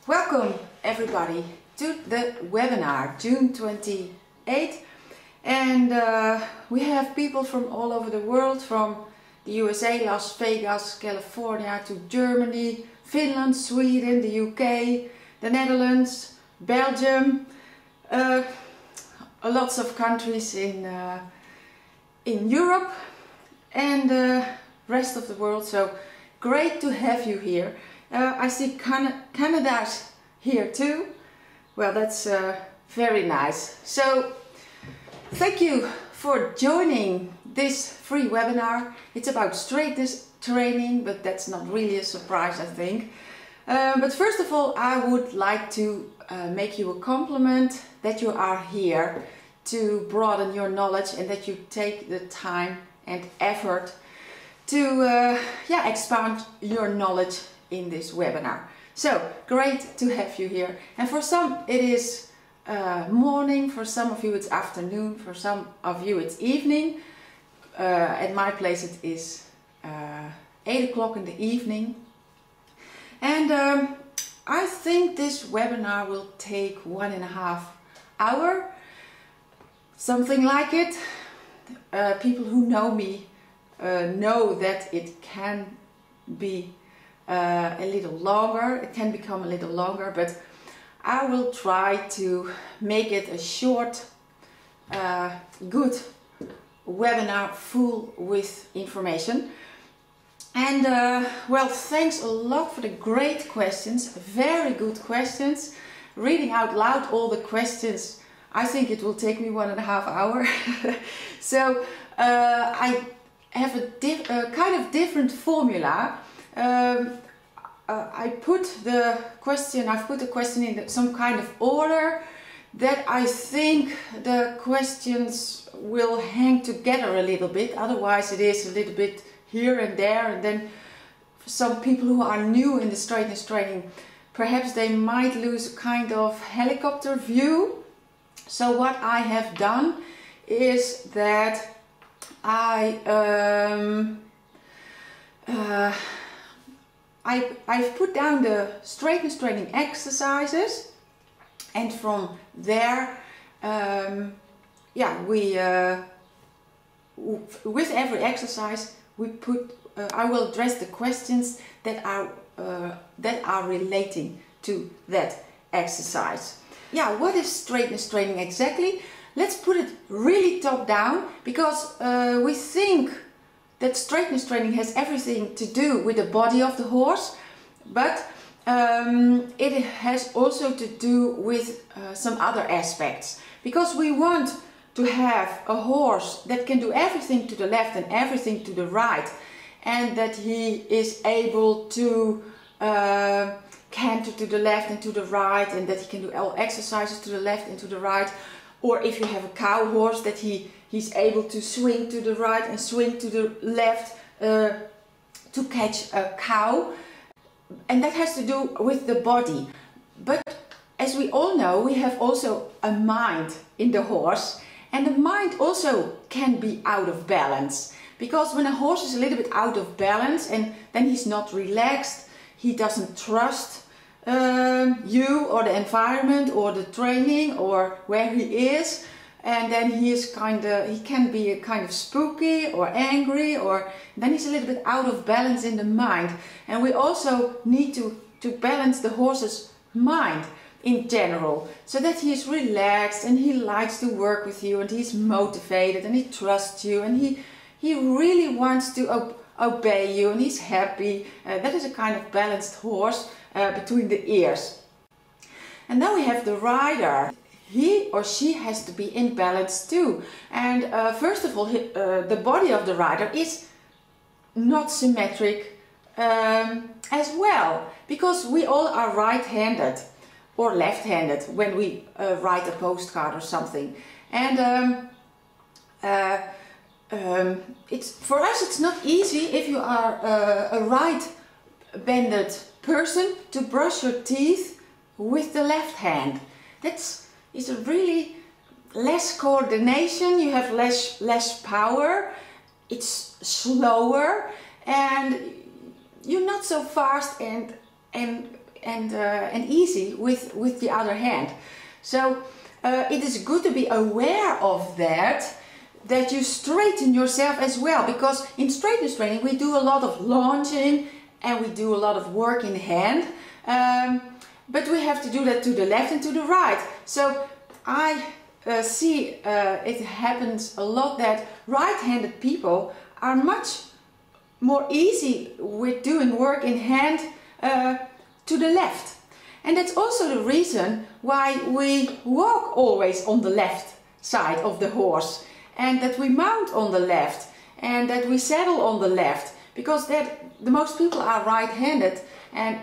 Welcome everybody to the webinar June 28th, and we have people from all over the world, from the USA, Las Vegas, California to Germany, Finland, Sweden, the UK, the Netherlands, Belgium, lots of countries in Europe and the rest of the world. So great to have you here. I see Canada's here too. Well, that's very nice. So thank you for joining this free webinar. It's about straightness training, but that's not really a surprise, I think. But first of all, I would like to make you a compliment that you are here to broaden your knowledge and that you take the time and effort to expand your knowledge in this webinar. So great to have you here. And for some it is morning, for some of you it's afternoon, for some of you it's evening. At my place it is 8 o'clock in the evening. And I think this webinar will take 1.5 hours, something like it. People who know me know that it can be a little longer, it can become a little longer, but I will try to make it a short, good webinar full with information. And well, thanks a lot for the great questions, very good questions. Reading out loud all the questions, I think it will take me 1.5 hours. So I have a kind of different formula. I've put the question in some kind of order that I think the questions will hang together a little bit. Otherwise it is a little bit here and there, and then for some people who are new in the straightness training, perhaps they might lose a kind of helicopter view. So what I have done is that I've put down the straightness training exercises, and from there, with every exercise I will address the questions that are relating to that exercise. Yeah, what is straightness training exactly? Let's put it really top down, because we think that straightness training has everything to do with the body of the horse, but it has also to do with some other aspects, because we want to have a horse that can do everything to the left and everything to the right, and that he is able to canter to the left and to the right, and that he can do all exercises to the left and to the right. Or if you have a cow horse, that he's able to swing to the right and swing to the left to catch a cow. And that has to do with the body. But as we all know, we have also a mind in the horse. And the mind also can be out of balance. Because when a horse is a little bit out of balance and then he's not relaxed, he doesn't trust you or the environment or the training or where he is, and then he can be a kind of spooky or angry, or then he's a little bit out of balance in the mind. And we also need to balance the horse's mind in general, so that he is relaxed and he likes to work with you and he's motivated and he trusts you and he really wants to obey you and he's happy. That is a kind of balanced horse between the ears. And then we have the rider. He or she has to be in balance too. And first of all, the body of the rider is not symmetric as well, because we all are right-handed or left-handed when we write a postcard or something. And for us it's not easy, if you are a right-banded person, to brush your teeth with the left hand. It's a really less coordination, you have less power, it's slower, and you're not so fast, and and easy with the other hand. So it is good to be aware of that you straighten yourself as well, because in straightness training we do a lot of lunging and we do a lot of work in hand, but we have to do that to the left and to the right. So I see it happens a lot that right-handed people are much more easy with doing work in hand to the left. And that's also the reason why we walk always on the left side of the horse, and that we mount on the left, and that we saddle on the left, because the most people are right-handed, and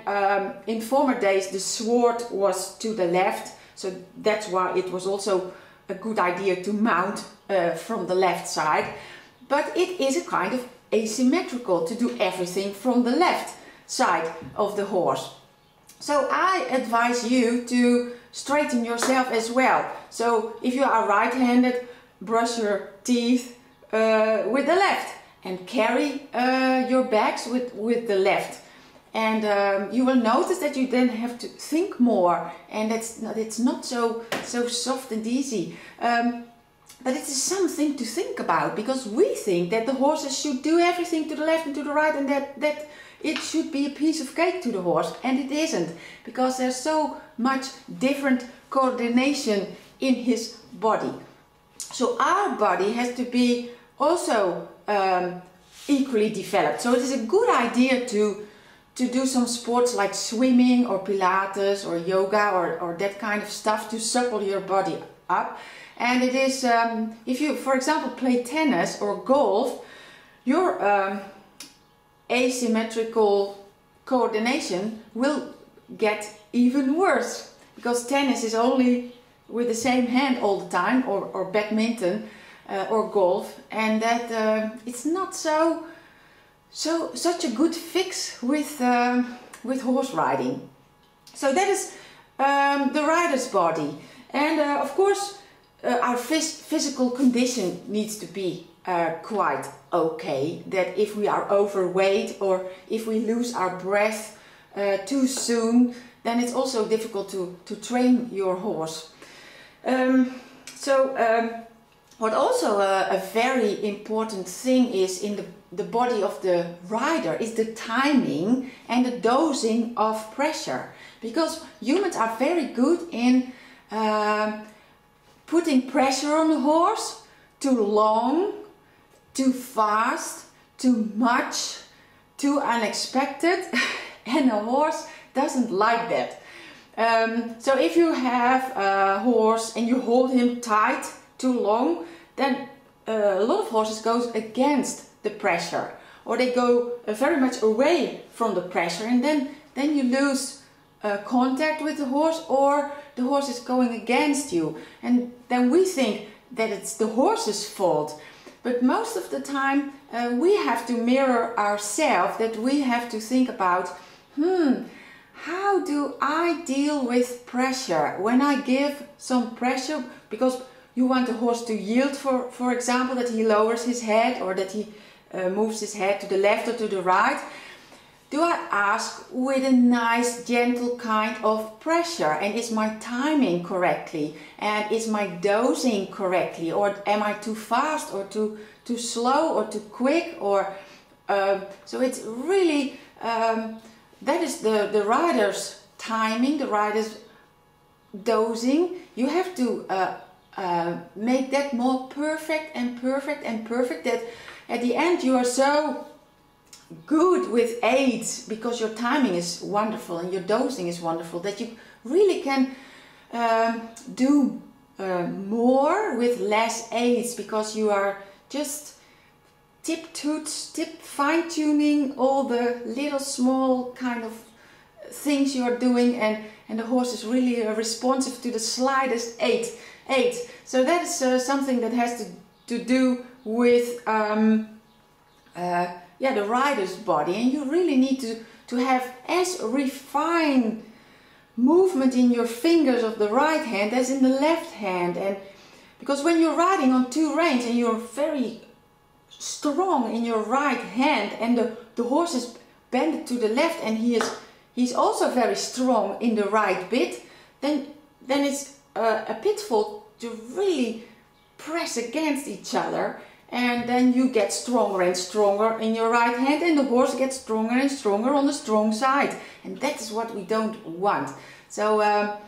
in former days the sword was to the left, so that's why it was also a good idea to mount from the left side. But it is a kind of asymmetrical to do everything from the left side of the horse. So I advise you to straighten yourself as well. So if you are right-handed, brush your teeth with the left and carry your bags with the left. And you will notice that you then have to think more, and it's not so soft and easy. But it is something to think about, because we think that the horses should do everything to the left and to the right, and that it should be a piece of cake to the horse, and it isn't, because there's so much different coordination in his body. So our body has to be also equally developed. So it is a good idea to do some sports like swimming or Pilates or yoga or that kind of stuff to supple your body up. And it is, if you, for example, play tennis or golf, your asymmetrical coordination will get even worse, because tennis is only with the same hand all the time, or badminton or golf, and that it's not such a good fix with horse riding. So that is the rider's body, and of course our physical condition needs to be quite okay. That if we are overweight or if we lose our breath too soon, then it's also difficult to train your horse. What also a very important thing is in the body of the rider is the timing and the dosing of pressure, because humans are very good in putting pressure on the horse too long, too fast, too much, too unexpected, and a horse doesn't like that. So if you have a horse and you hold him tight too long, then a lot of horses go against the pressure, or they go very much away from the pressure, and then you lose contact with the horse, or the horse is going against you, and then we think that it's the horse's fault. But most of the time we have to mirror ourselves, that we have to think about, how do I deal with pressure? When I give some pressure, because you want the horse to yield, for example, that he lowers his head, or that he moves his head to the left or to the right. Do I ask with a nice, gentle kind of pressure? And is my timing correctly? And is my dosing correctly? Or am I too fast, or too slow, or too quick? Or so it's really that is the rider's timing, the rider's dosing. You have to make that more perfect and perfect and perfect, that at the end you are so good with aids, because your timing is wonderful and your dosing is wonderful, that you really can do more with less aids, because you are just fine-tuning all the little small kind of things you are doing, and the horse is really responsive to the slightest aid. So that is something that has to do with the rider's body, and you really need to have as refined movement in your fingers of the right hand as in the left hand. And because when you're riding on two reins and you're very strong in your right hand, and the horse is bended to the left, and he he's also very strong in the right bit, then it's a pitfall to really press against each other, and then you get stronger and stronger in your right hand, and the horse gets stronger and stronger on the strong side, and that is what we don't want. So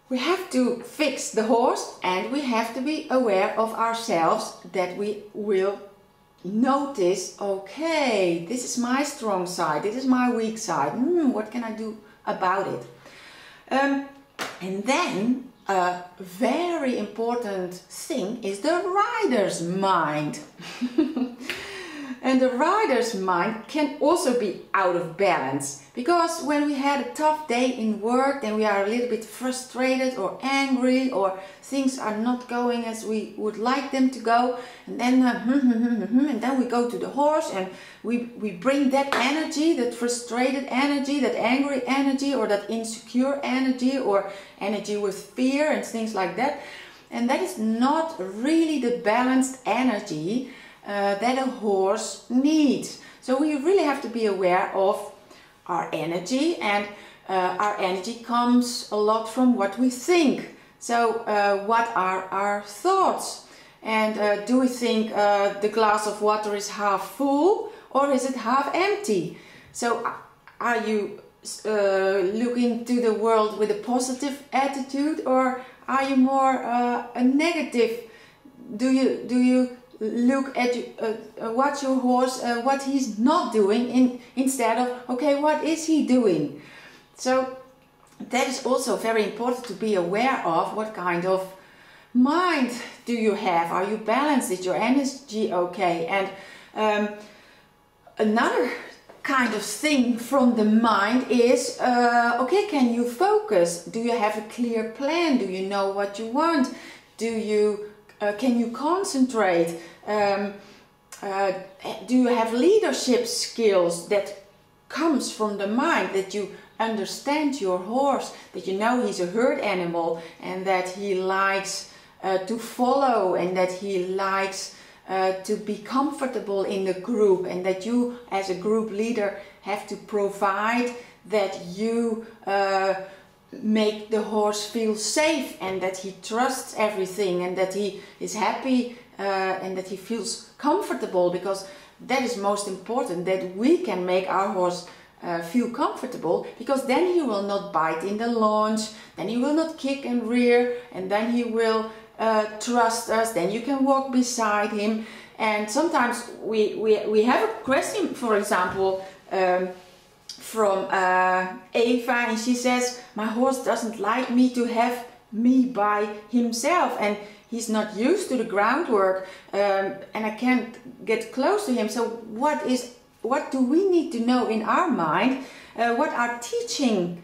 we have to fix the horse, and we have to be aware of ourselves, that we will notice, okay, this is my strong side, this is my weak side, what can I do about it? And then a very important thing is the rider's mind. And the rider's mind can also be out of balance, because when we had a tough day in work, then we are a little bit frustrated or angry, or things are not going as we would like them to go, and then and then we go to the horse and we bring that energy, that frustrated energy, that angry energy, or that insecure energy, or energy with fear and things like that, and that is not really the balanced energy that a horse needs. So we really have to be aware of our energy, and our energy comes a lot from what we think. So what are our thoughts? And do we think the glass of water is half full, or is it half empty? So are you looking to the world with a positive attitude, or are you more a negative? Do you look at watch your horse, what he's not doing, instead of, okay, what is he doing? So that is also very important to be aware of. What kind of mind do you have? Are you balanced? Is your energy okay? And another kind of thing from the mind is, okay, can you focus? Do you have a clear plan? Do you know what you want? Can you concentrate? Do you have leadership skills that comes from the mind, that you understand your horse, that you know he's a herd animal, and that he likes to follow, and that he likes to be comfortable in the group, and that you as a group leader have to provide that you make the horse feel safe, and that he trusts everything, and that he is happy, and that he feels comfortable, because that is most important, that we can make our horse feel comfortable, because then he will not bite in the launch, then he will not kick and rear, and then he will trust us, then you can walk beside him. And sometimes we have a question, for example, from Eva, and she says, my horse doesn't like me to have me by himself, and he's not used to the groundwork, and I can't get close to him. So what do we need to know in our mind? What are teaching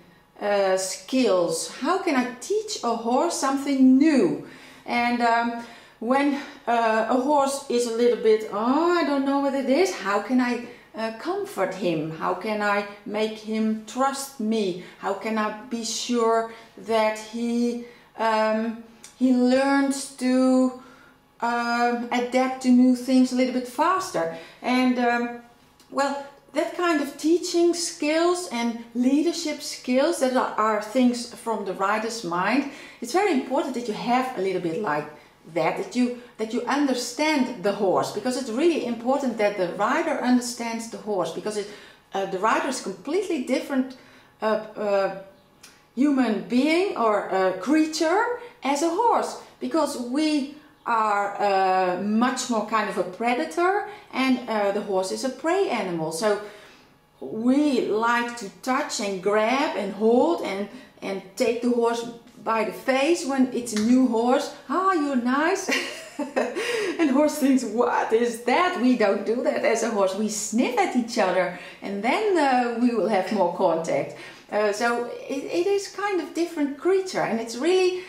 skills? How can I teach a horse something new? And when a horse is a little bit, I don't know what it is, how can I comfort him? How can I make him trust me? How can I be sure that he learns to adapt to new things a little bit faster? And well, that kind of teaching skills and leadership skills, that are things from the rider's mind. It's very important that you have a little bit like that you understand the horse, because it's really important that the rider understands the horse, because the rider is completely different human being or creature as a horse, because we are much more kind of a predator, and the horse is a prey animal. So we like to touch and grab and hold and take the horse by the face when it's a new horse. Ah, you're nice. And horse thinks, what is that? We don't do that as a horse. We sniff at each other, and then we will have more contact. So it is kind of different creature, and it's really,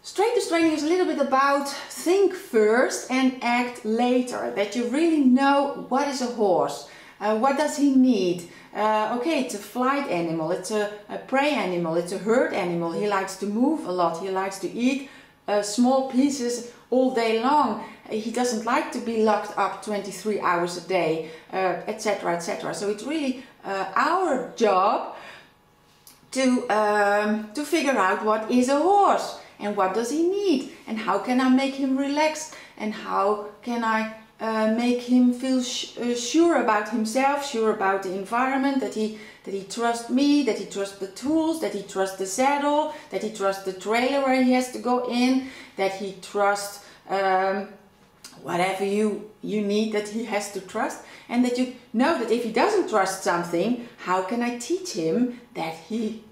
straightness training is a little bit about think first and act later. That you really know what is a horse, what does he need. Okay, it's a flight animal, it's a prey animal, it's a herd animal. He likes to move a lot, he likes to eat small pieces all day long. He doesn't like to be locked up 23 hours a day, etc., etc. So it's really our job to figure out what is a horse and what does he need and how can I make him relaxed and how can I make him feel sure about himself, sure about the environment, that he trusts me, that he trusts the tools, that he trusts the saddle, that he trusts the trailer where he has to go in, that he trusts whatever you need that he has to trust, and that you know that if he doesn't trust something, how can I teach him that he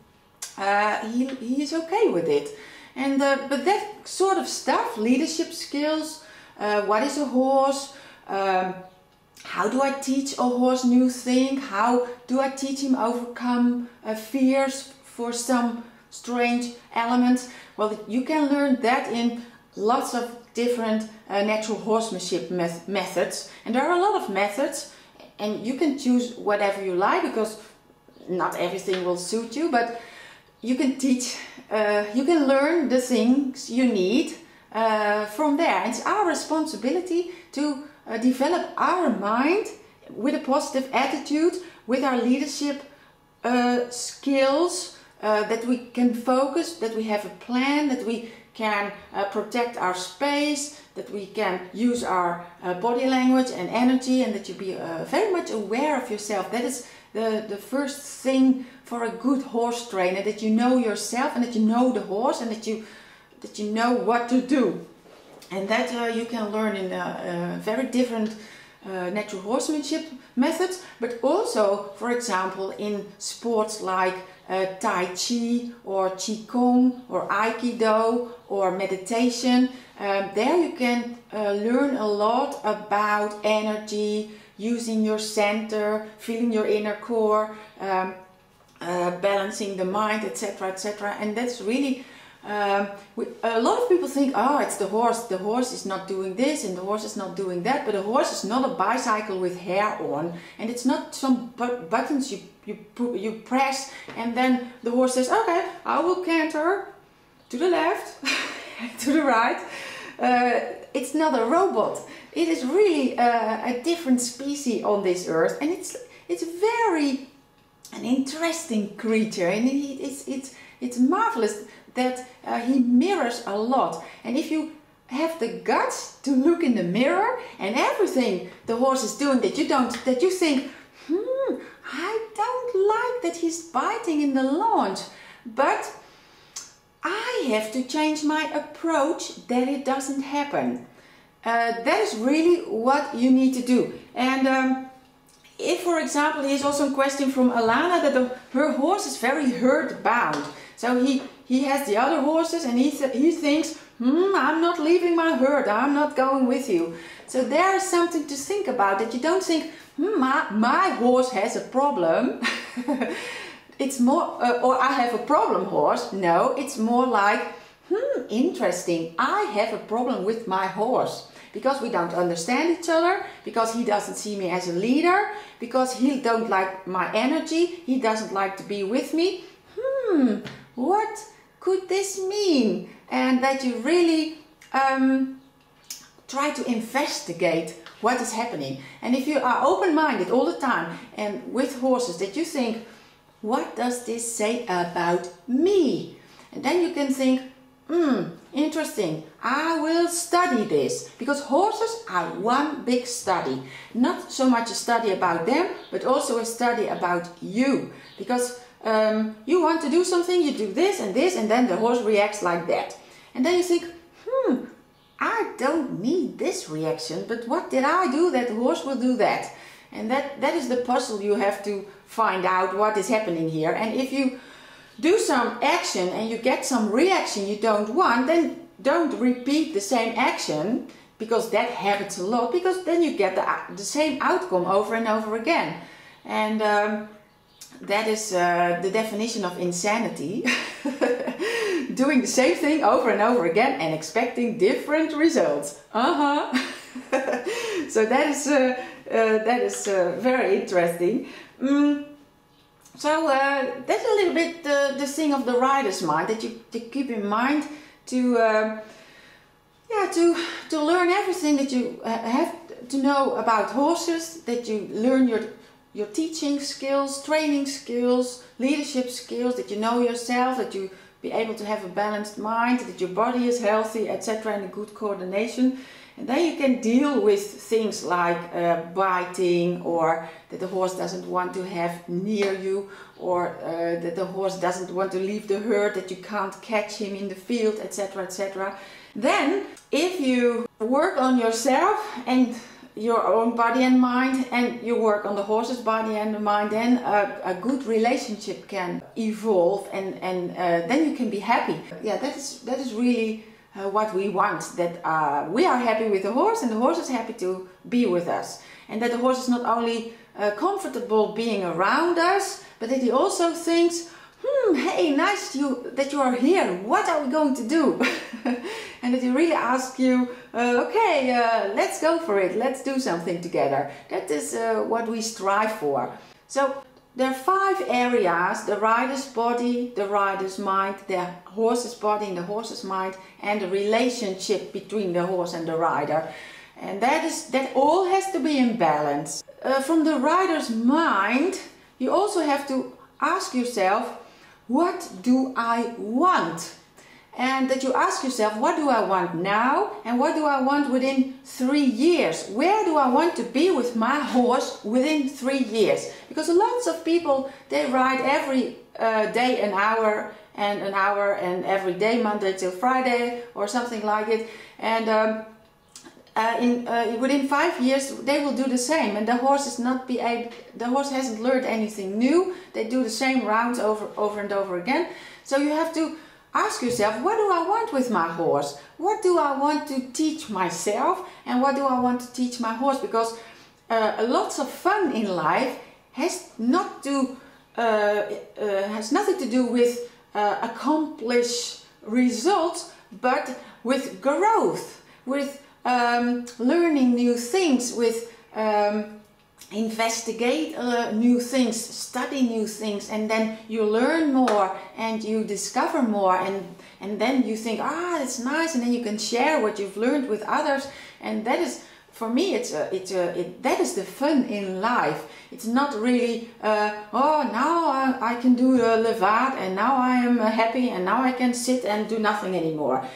is okay with it. And but that sort of stuff, leadership skills, what is a horse, how do I teach a horse new thing, how do I teach him overcome fears for some strange elements. Well, you can learn that in lots of different natural horsemanship methods, and there are a lot of methods, and you can choose whatever you like because not everything will suit you, but you can teach, you can learn the things you need from there. It's our responsibility to develop our mind with a positive attitude, with our leadership skills, that we can focus, that we have a plan, that we can protect our space, that we can use our body language and energy, and that you be very much aware of yourself. That is the first thing for a good horse trainer, that you know yourself and that you know the horse and that you know what to do. And that you can learn in very different natural horsemanship methods, but also, for example, in sports like Tai Chi or Qigong or Aikido or meditation. There you can learn a lot about energy, using your center, feeling your inner core, balancing the mind, etc., etc. And that's really a lot of people think, oh, it's the horse is not doing this and the horse is not doing that, but a horse is not a bicycle with hair on, and it's not some buttons you press and then the horse says, okay, I will canter to the left, to the right. It's not a robot. It is really a different species on this earth, and it's very an interesting creature, and it's marvelous that he mirrors a lot. And if you have the guts to look in the mirror and everything the horse is doing that you think, I don't like that he's biting in the launch, but I have to change my approach that it doesn't happen. That is really what you need to do. And if, for example, here's also a question from Alana that her horse is very herd bound. So he has the other horses and he thinks, I'm not leaving my herd, I'm not going with you. So there is something to think about, that you don't think, my horse has a problem. It's more, or I have a problem horse. No, it's more like, interesting, I have a problem with my horse. Because we don't understand each other, because he doesn't see me as a leader, because he don't like my energy, he doesn't like to be with me. What could this mean? And that you really try to investigate what is happening. And if you are open-minded all the time and with horses, that you think, what does this say about me? And then you can think, interesting, I will study this, because horses are one big study. Not so much a study about them, but also a study about you. Because you want to do something, you do this, and then the horse reacts like that. And then you think, I don't need this reaction, but what did I do that the horse will do that? And that is the puzzle you have to find out what is happening here. And if you do some action and you get some reaction you don't want, then don't repeat the same action, because that happens a lot, because then you get the same outcome over and over again. And that is the definition of insanity. Doing the same thing over and over again and expecting different results. So that is very interesting. So that's a little bit the thing of the rider's mind, that you keep in mind to learn everything that you have to know about horses, that you learn your teaching skills, training skills, leadership skills, that you know yourself, that you be able to have a balanced mind, that your body is healthy, etc., and a good coordination. And then you can deal with things like biting, or that the horse doesn't want to have near you, or that the horse doesn't want to leave the herd, that you can't catch him in the field, etc., etc. Then, if you work on yourself and your own body and mind, and you work on the horse's body and the mind, then a good relationship can evolve, and then you can be happy. Yeah, that is really what we want, that we are happy with the horse and the horse is happy to be with us, and that the horse is not only comfortable being around us, but that he also thinks, hey, nice that you are here, what are we going to do? And that he really asks you, okay, let's go for it, let's do something together. That is what we strive for. So there are 5 areas: the rider's body, the rider's mind, the horse's body and the horse's mind, and the relationship between the horse and the rider. And that all has to be in balance. From the rider's mind, you also have to ask yourself, what do I want? And that you ask yourself, what do I want now, and what do I want within 3 years? Where do I want to be with my horse within 3 years? Because lots of people, they ride every day an hour, and every day, Monday till Friday or something like it. And within 5 years they will do the same, and the horse the horse hasn't learned anything new. They do the same rounds over and over again. So you have to ask yourself, what do I want with my horse? What do I want to teach myself, and what do I want to teach my horse? Because lots of fun in life has nothing to do with accomplish results, but with growth, with learning new things, with investigate new things, study new things, and then you learn more and you discover more, and then you think, it's nice, and then you can share what you've learned with others. And that is, for me, that is the fun in life. It's not really now I can do a levaat, and now I am happy, and now I can sit and do nothing anymore.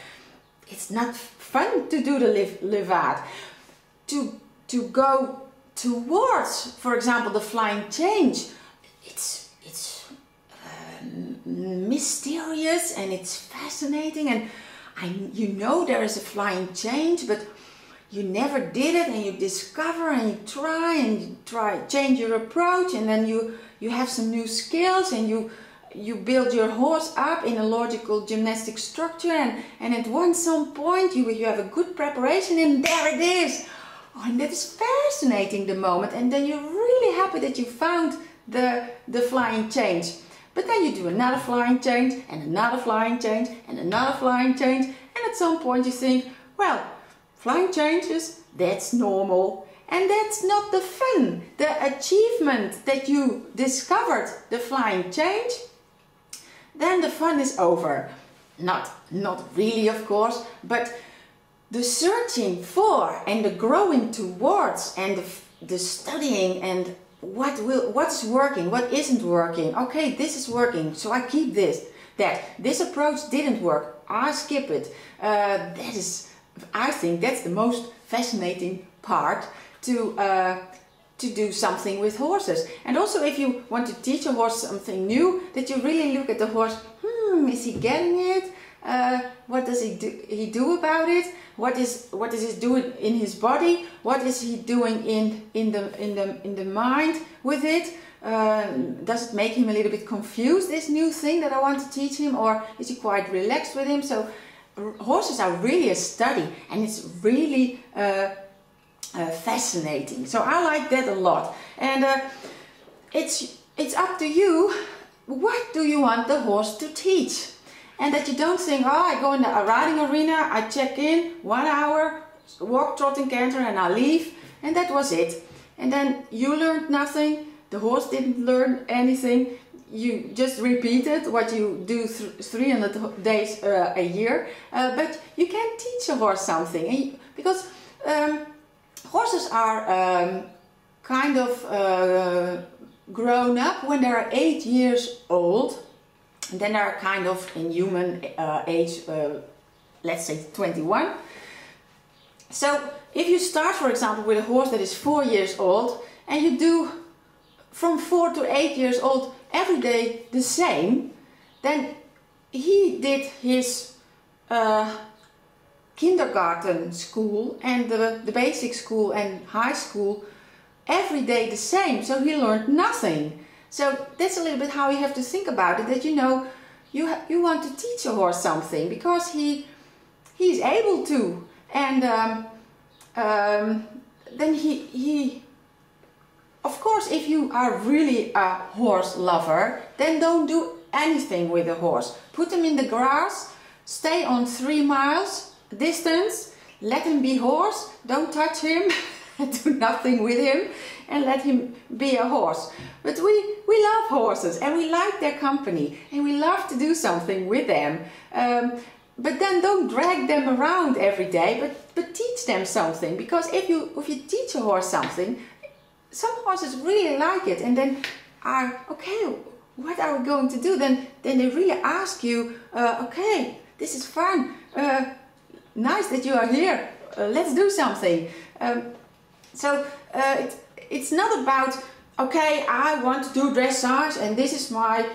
It's not fun to do the levaat. To go towards, for example, the flying change, it's mysterious and it's fascinating, and you know there is a flying change, but you never did it, and you discover and you try change your approach, and then you have some new skills, and you build your horse up in a logical gymnastic structure, and at some point you have a good preparation, and there it is. And that is fascinating, the moment, and then you're really happy that you found the flying change. But then you do another flying change, and another flying change, and another flying change, and at some point you think, well, flying changes, that's normal, and that's not the fun, the achievement that you discovered the flying change. Then the fun is over. Not really, of course, but the searching for and the growing towards, and the studying, and what's working, what isn't working. Okay, this is working, so I keep this. This approach didn't work, I skip it. I think that's the most fascinating part to do something with horses. And also, if you want to teach a horse something new, that you really look at the horse. Is he getting it? What does he do about it? What is he doing in his body? What is he doing in the mind with it? Does it make him a little bit confused, this new thing that I want to teach him, or is he quite relaxed with him? So horses are really a study, and it's really fascinating. So I like that a lot, and it's up to you. What do you want the horse to teach? And that you don't think, I go in a riding arena, I check in, 1 hour, walk, trot and canter, and I leave, and that was it. And then you learned nothing, the horse didn't learn anything, you just repeated what you do 300 days a year, but you can't teach a horse something, because horses are kind of grown up when they are 8 years old. And then they are kind of in human age, let's say 21. So if you start, for example, with a horse that is 4 years old, and you do from 4 to 8 years old every day the same, then he did his kindergarten school and the basic school and high school every day the same, so he learned nothing. So that's a little bit how you have to think about it, that you know you want to teach a horse something because he's able to, and then he of course, if you are really a horse lover, then don't do anything with a horse. Put him in the grass, stay on 3 miles distance, let him be horse, don't touch him, do nothing with him, and let him be a horse. But we love horses and we like their company and we love to do something with them. But then don't drag them around every day, but teach them something. Because if you teach a horse something, some horses really like it and then are, okay, what are we going to do? Then they really ask you, okay, this is fun, nice that you are here, let's do something. So it's not about, okay, I want to do dressage and this is my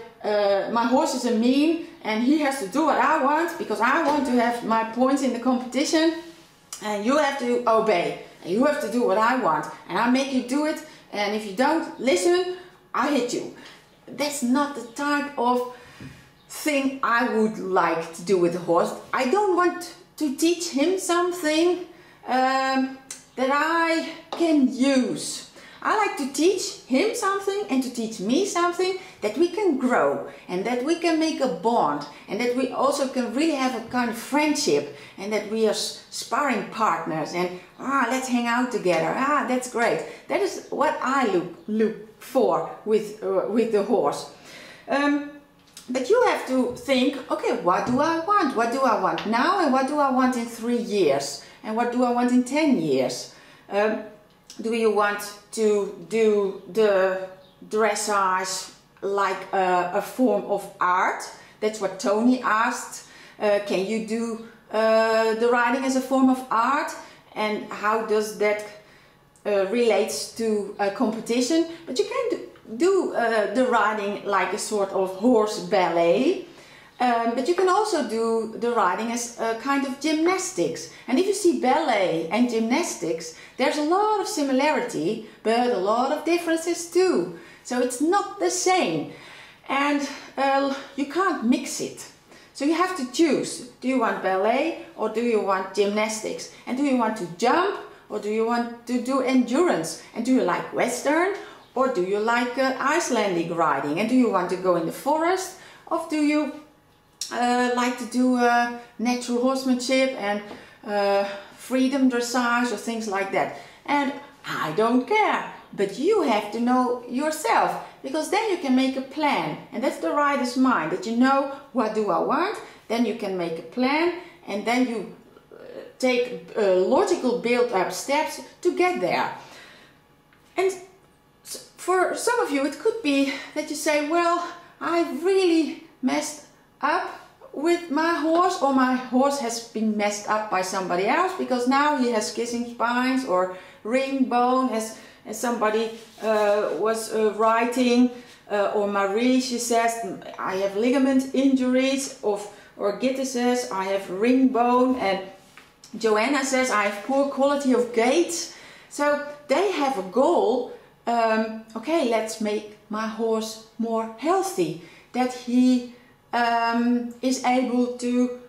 horse is a mean and he has to do what I want because I want to have my points in the competition, and you have to obey and you have to do what I want and I make you do it, and if you don't listen, I hit you. That's not the type of thing I would like to do with a horse. I don't want to teach him something that I can use. I like to teach him something and to teach me something that we can grow and that we can make a bond and that we also can really have a kind of friendship and that we are sparring partners and let's hang out together. That's great. That is what I look for with the horse. But you have to think, okay, what do I want? What do I want now and what do I want in 3 years? And what do I want in 10 years? Do you want to do the dressage like a form of art? That's what Tony asked. Can you do the riding as a form of art? And how does that relate to a competition? But you can do the riding like a sort of horse ballet. But you can also do the riding as a kind of gymnastics. And if you see ballet and gymnastics, there's a lot of similarity, but a lot of differences too. So it's not the same. And you can't mix it. So you have to choose. Do you want ballet or do you want gymnastics? And do you want to jump or do you want to do endurance? And do you like Western or do you like Icelandic riding? And do you want to go in the forest or do you like to do natural horsemanship and freedom dressage or things like that? And I don't care, but you have to know yourself, because then you can make a plan, and that's the rider's mind, that you know, what do I want? Then you can make a plan and then you take logical build-up steps to get there. And for some of you it could be that you say, well, I really messed up with my horse, or my horse has been messed up by somebody else because now he has kissing spines or ring bone, as somebody was writing, or Marie, she says, I have ligament injuries, or Gitte says, I have ring bone, and Joanna says, I have poor quality of gait. So they have a goal, okay, let's make my horse more healthy, that he is able to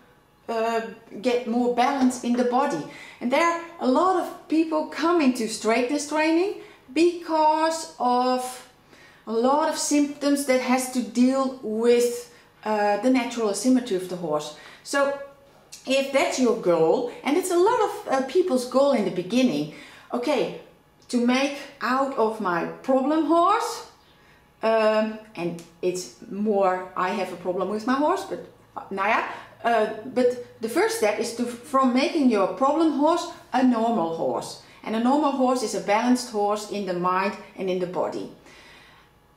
get more balance in the body. And there are a lot of people coming to straightness training because of a lot of symptoms that has to deal with the natural asymmetry of the horse. So if that's your goal, and it's a lot of people's goal in the beginning, okay, to make out of my problem horse, and it's more, I have a problem with my horse, but but the first step is from making your problem horse a normal horse. And a normal horse is a balanced horse in the mind and in the body.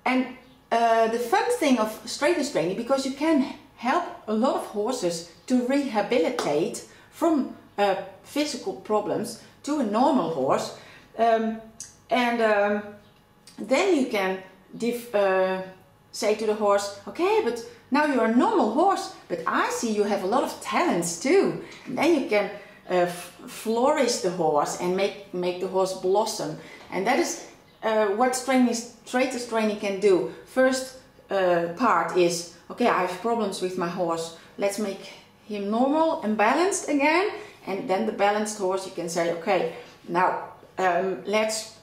And the fun thing of straightness training, because you can help a lot of horses to rehabilitate from physical problems to a normal horse, then you can say to the horse, okay, but now you're a normal horse, but I see you have a lot of talents too. And then you can flourish the horse and make the horse blossom. And that is what straightness training can do. First part is, okay, I have problems with my horse. Let's make him normal and balanced again. And then the balanced horse, you can say, okay, now let's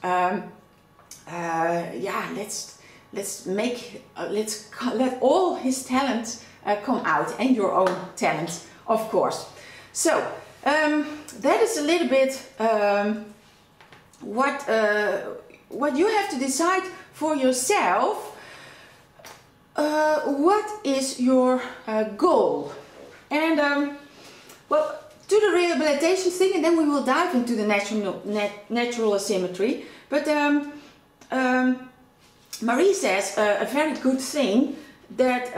let all his talents come out, and your own talents, of course. So that is a little bit what you have to decide for yourself. What is your goal? And well, do the rehabilitation thing, and then we will dive into the natural asymmetry. But Marie says a very good thing, that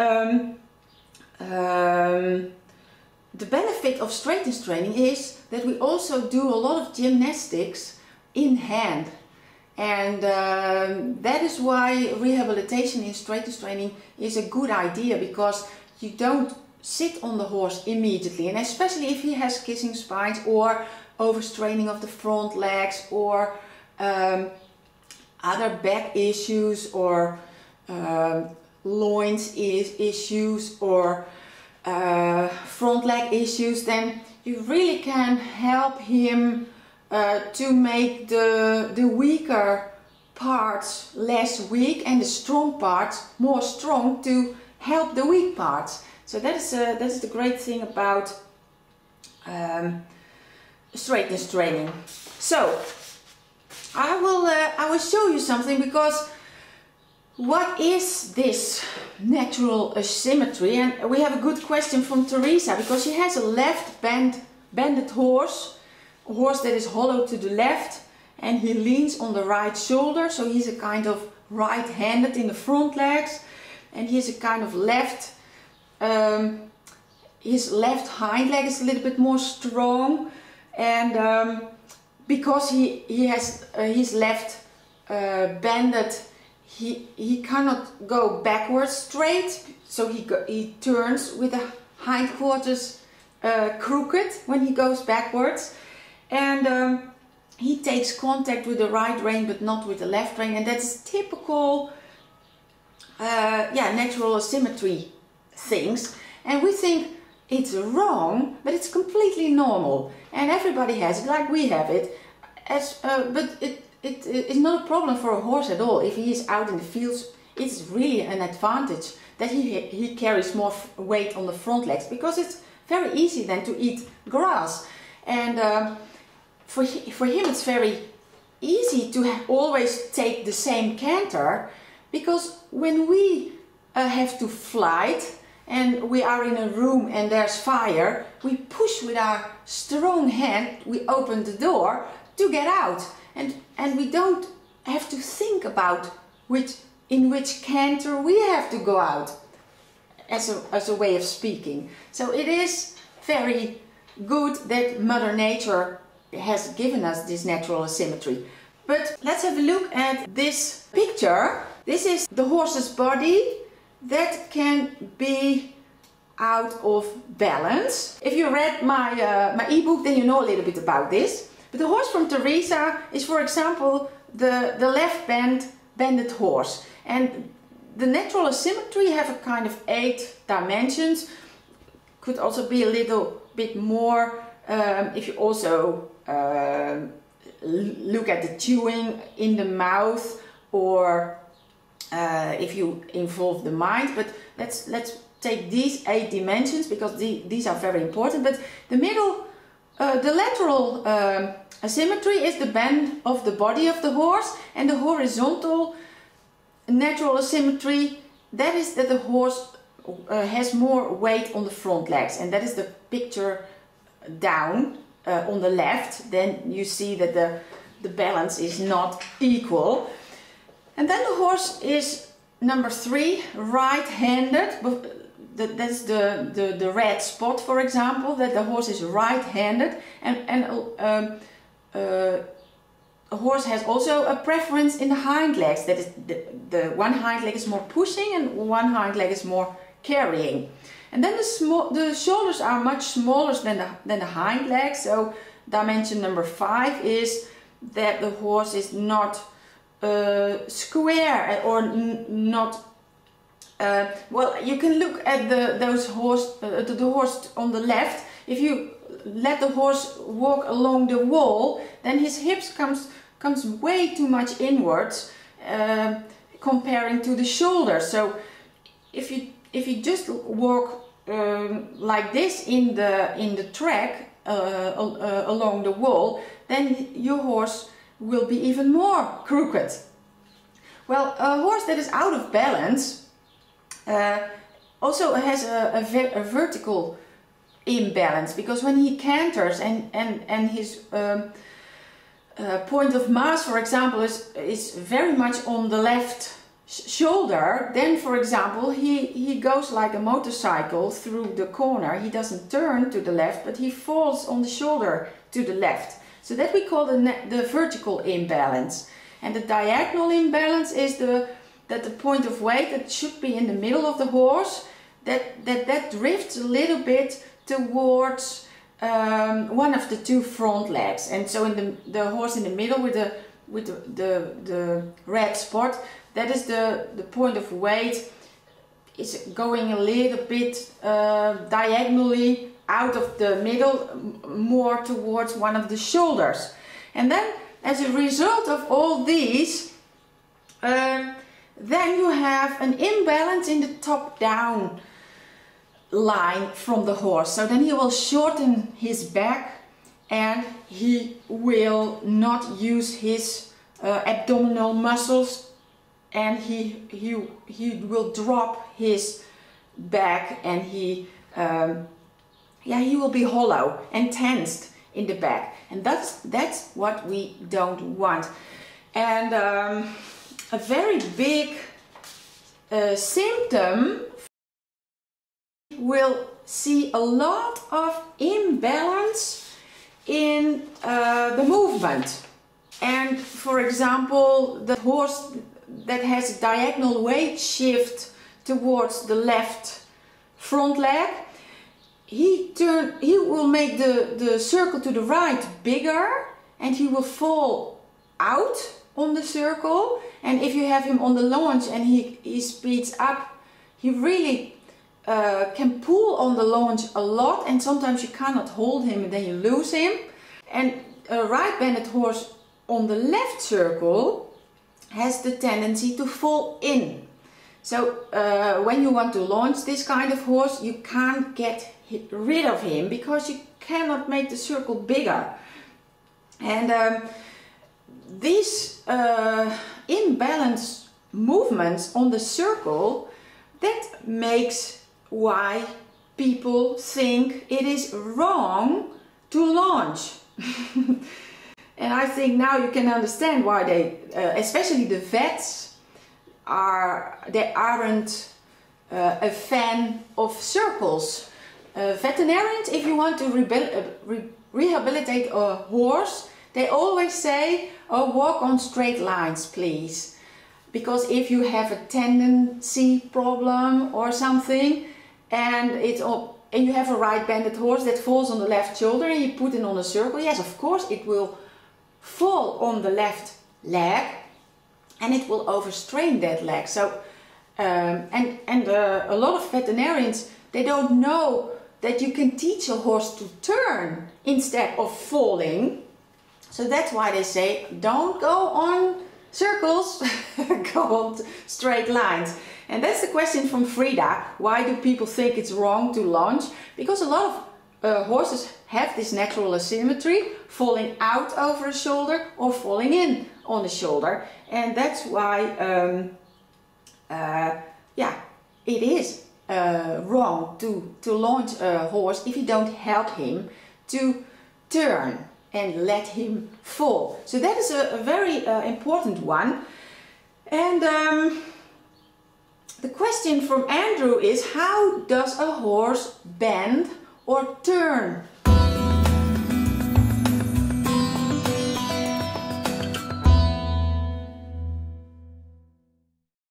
the benefit of straightness training is that we also do a lot of gymnastics in hand. And that is why rehabilitation in straightness training is a good idea, because you don't sit on the horse immediately, and especially if he has kissing spines or overstraining of the front legs, or other back issues, or loins issues, or front leg issues, then you really can help him to make the weaker parts less weak and the strong parts more strong, to help the weak parts. So that is the great thing about straightness training. So I will show you something, because what is this natural asymmetry? And we have a good question from Teresa, because she has a left banded horse, a horse that is hollow to the left, and he leans on the right shoulder, so he's a kind of right-handed in the front legs, and he's a kind of left, his left hind leg is a little bit more strong, and because he has his left banded, he cannot go backwards straight, so he turns with the hindquarters crooked when he goes backwards, and he takes contact with the right rein but not with the left rein, and that's typical natural asymmetry things. And we think it's wrong, but it's completely normal, and everybody has it, like we have it. But it is not a problem for a horse at all. If he is out in the fields, it's really an advantage that he carries more weight on the front legs, because it's very easy then to eat grass. And for him it's very easy to always take the same canter, because when we have to flight and we are in a room and there's fire, we push with our strong hand, we open the door to get out, and we don't have to think about in which canter we have to go out, as a way of speaking. So it is very good that Mother Nature has given us this natural asymmetry. But let's have a look at this picture. This is the horse's body that can be out of balance. If you read my ebook, then you know a little bit about this. But the horse from Teresa is, for example, the left banded horse. And the natural asymmetry have a kind of 8 dimensions. Could also be a little bit more if you also look at the chewing in the mouth, or if you involve the mind. But let's take these 8 dimensions, because these are very important. But the middle, the lateral asymmetry is the bend of the body of the horse, and the horizontal natural asymmetry, that is that the horse has more weight on the front legs, and that is the picture down on the left. Then you see that the balance is not equal. And then the horse is number 3, right-handed. That's the red spot, for example, that the horse is right-handed, and a horse has also a preference in the hind legs. That is, the one hind leg is more pushing and one hind leg is more carrying. And then the shoulders are much smaller than the hind legs. So dimension number 5 is that the horse is not square or not. Well, you can look at the horse on the left. If you let the horse walk along the wall, then his hips comes way too much inwards comparing to the shoulders. So if you just walk like this in the track along the wall, then your horse will be even more crooked. Well, a horse that is out of balance also has a vertical imbalance, because when he canters and his point of mass, for example, is very much on the left shoulder, then, for example, he goes like a motorcycle through the corner. He doesn't turn to the left, but he falls on the shoulder to the left. So that we call the vertical imbalance. And the diagonal imbalance is that the point of weight that should be in the middle of the horse, that drifts a little bit towards one of the 2 front legs. And so in the horse in the middle with the red spot, that is the point of weight is going a little bit diagonally out of the middle, more towards one of the shoulders. And then as a result of all these, then you have an imbalance in the top-down line from the horse. So then he will shorten his back and he will not use his abdominal muscles, and he will drop his back, and he will be hollow and tensed in the back, and that's what we don't want. And a very big symptom will see a lot of imbalance in the movement. And for example, the horse that has a diagonal weight shift towards the left front leg, he will make the circle to the right bigger, and he will fall out on the circle. And if you have him on the launch and he speeds up, he really can pull on the launch a lot, and sometimes you cannot hold him and then you lose him. And a right-banded horse on the left circle has the tendency to fall in. So when you want to launch this kind of horse, you can't get rid of him because you cannot make the circle bigger. And these imbalanced movements on the circle, that makes why people think it is wrong to launch. And I think now you can understand why they, especially the vets, aren't a fan of circles. Veterinarians, if you want to rehabilitate a horse, they always say, oh, walk on straight lines, please. Because if you have a tendency problem or something, and you have a right-banded horse that falls on the left shoulder, and you put it on a circle, yes, of course it will fall on the left leg, and it will overstrain that leg. So, a lot of veterinarians, they don't know that you can teach a horse to turn instead of falling. So that's why they say, don't go on circles, go on straight lines. And that's the question from Frida. Why do people think it's wrong to launch? Because a lot of horses have this natural asymmetry, falling out over a shoulder or falling in on the shoulder. And that's why, it is wrong to launch a horse if you don't help him to turn. and let him fall. So that is a very important one. And the question from Andrew is, how does a horse bend or turn